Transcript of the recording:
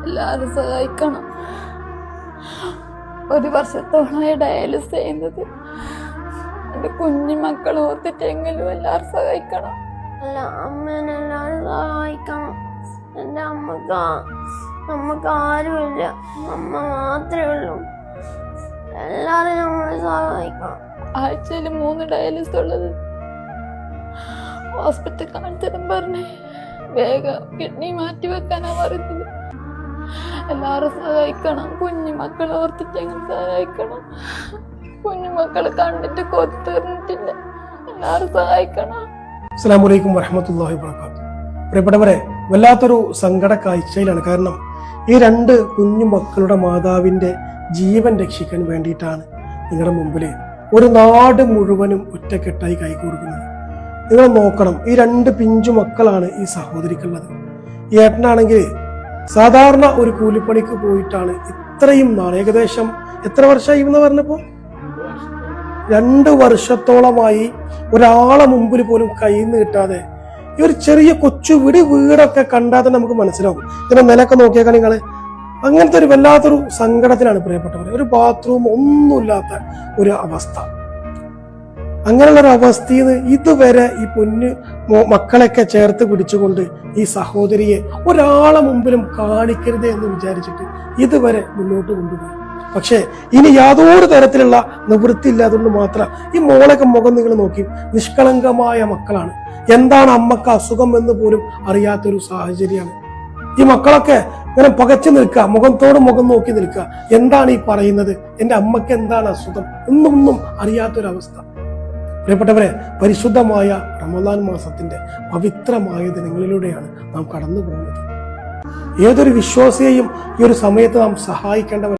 എല്ലാവരും സഹായിക്കണം. 1 വർഷത്തോളമായി ഡയാലിസിസ് ചെയ്യുന്നത്. എൻ്റെ കുഞ്ഞു മക്കൾ ഓർത്തിട്ടെങ്കിലും എല്ലാവരും സഹായിക്കണം. അമ്മേനെല്ലാവരും സഹായിക്കണം. എൻ്റെ അമ്മക്ക് ആരുമില്ല, അമ്മ മാത്രമേ ഉള്ളൂ. എല്ലാവരും നമ്മളെ സഹായിക്കണം. ആഴ്ചയിൽ 3 ഡയാലിസിസ് ഉള്ളത്. ഹോസ്പിറ്റൽ കാണിച്ചതും പറഞ്ഞേ വേഗം കിഡ്നി മാറ്റി വെക്കാനാ പറയുന്നത്. എല്ലാവരും സഹായിക്കണം. കുഞ്ഞു മക്കളെ ഓർത്തിട്ടെങ്കിലും സഹായിക്കണം. കുഞ്ഞു മക്കളെ കണ്ടിട്ട് കൊത്തിറിഞ്ഞിട്ടില്ല. എല്ലാവരും സഹായിക്കണം. അസ്സലാമു അലൈക്കും വറഹ്മത്തുള്ളാഹി വബറകാതുഹു. പ്രിയപ്പെട്ടവരെ, വല്ലാത്തൊരു സങ്കട കാഴ്ചയിലാണ്. കാരണം ഈ 2 കുഞ്ഞു മക്കളുടെ മാതാവിന്റെ ജീവൻ രക്ഷിക്കാൻ വേണ്ടിയിട്ടാണ് നിങ്ങളുടെ മുമ്പിൽ ഒരു നാട് മുഴുവനും ഒറ്റക്കെട്ടായി കൈകോർക്കുന്നത്. നിങ്ങൾ നോക്കണം, ഈ 2 പിഞ്ചു മക്കളാണ് ഈ സഹോദരിക്കുള്ളത്. ഈ ഏട്ടനാണെങ്കിൽ സാധാരണ ഒരു കൂലിപ്പണിക്ക് പോയിട്ടാണ് ഇത്രയും നാൾ, ഏകദേശം എത്ര വർഷമായി എന്ന് പറഞ്ഞപ്പോ 2 വർഷത്തോളമായി ഒരാളെ മുമ്പിൽ പോലും കയ്യിൽ നിന്ന് കിട്ടാതെ ഈ ഒരു ചെറിയ കൊച്ചു വീടൊക്കെ കണ്ടാൽ തന്നെ നമുക്ക് മനസ്സിലാവും. ഇതിന്റെ നിലയൊക്കെ നോക്കിയേക്കാൻ നിങ്ങള് അങ്ങനത്തെ ഒരു വല്ലാത്തൊരു സങ്കടത്തിലാണ് പ്രിയപ്പെട്ടവർ. ഒരു ബാത്റൂം ഒന്നുമില്ലാത്ത ഒരു അവസ്ഥ. അങ്ങനെയുള്ള ഒരു അവസ്ഥയിൽ ഇതുവരെ ഈ പൊന്നു മക്കളെയൊക്കെ ചേർത്ത് പിടിച്ചുകൊണ്ട് ഈ സഹോദരിയെ ഒരാളെ മുമ്പിലും കാണിക്കരുത് എന്ന് വിചാരിച്ചിട്ട് ഇതുവരെ മുന്നോട്ട് കൊണ്ടുപോയി. പക്ഷേ ഇനി യാതൊരു തരത്തിലുള്ള നിവൃത്തി ഇല്ലാതുകൊണ്ട് മാത്രം ഈ മോളൊക്കെ മുഖം നിങ്ങൾ നോക്കി, നിഷ്കളങ്കമായ മക്കളാണ്. എന്താണ് അമ്മക്ക് അസുഖം എന്ന് പോലും അറിയാത്തൊരു സാഹചര്യമാണ്. ഈ മക്കളൊക്കെ ഇങ്ങനെ പകച്ചു നിൽക്കുക, മുഖത്തോട് മുഖം നോക്കി നിൽക്കുക. എന്താണ് ഈ പറയുന്നത്, എൻ്റെ അമ്മക്ക് എന്താണ് അസുഖം എന്നൊന്നും അറിയാത്തൊരവസ്ഥ. പ്രിയപ്പെട്ടവരെ, പരിശുദ്ധമായ റമദാൻ മാസത്തിന്റെ പവിത്രമായ ദിനങ്ങളിലൂടെയാണ് നാം കടന്നു പോകുന്നത്. ഏതൊരു വിശ്വാസിയെയും ഈ ഒരു സമയത്ത് നാം സഹായിക്കേണ്ടവർ.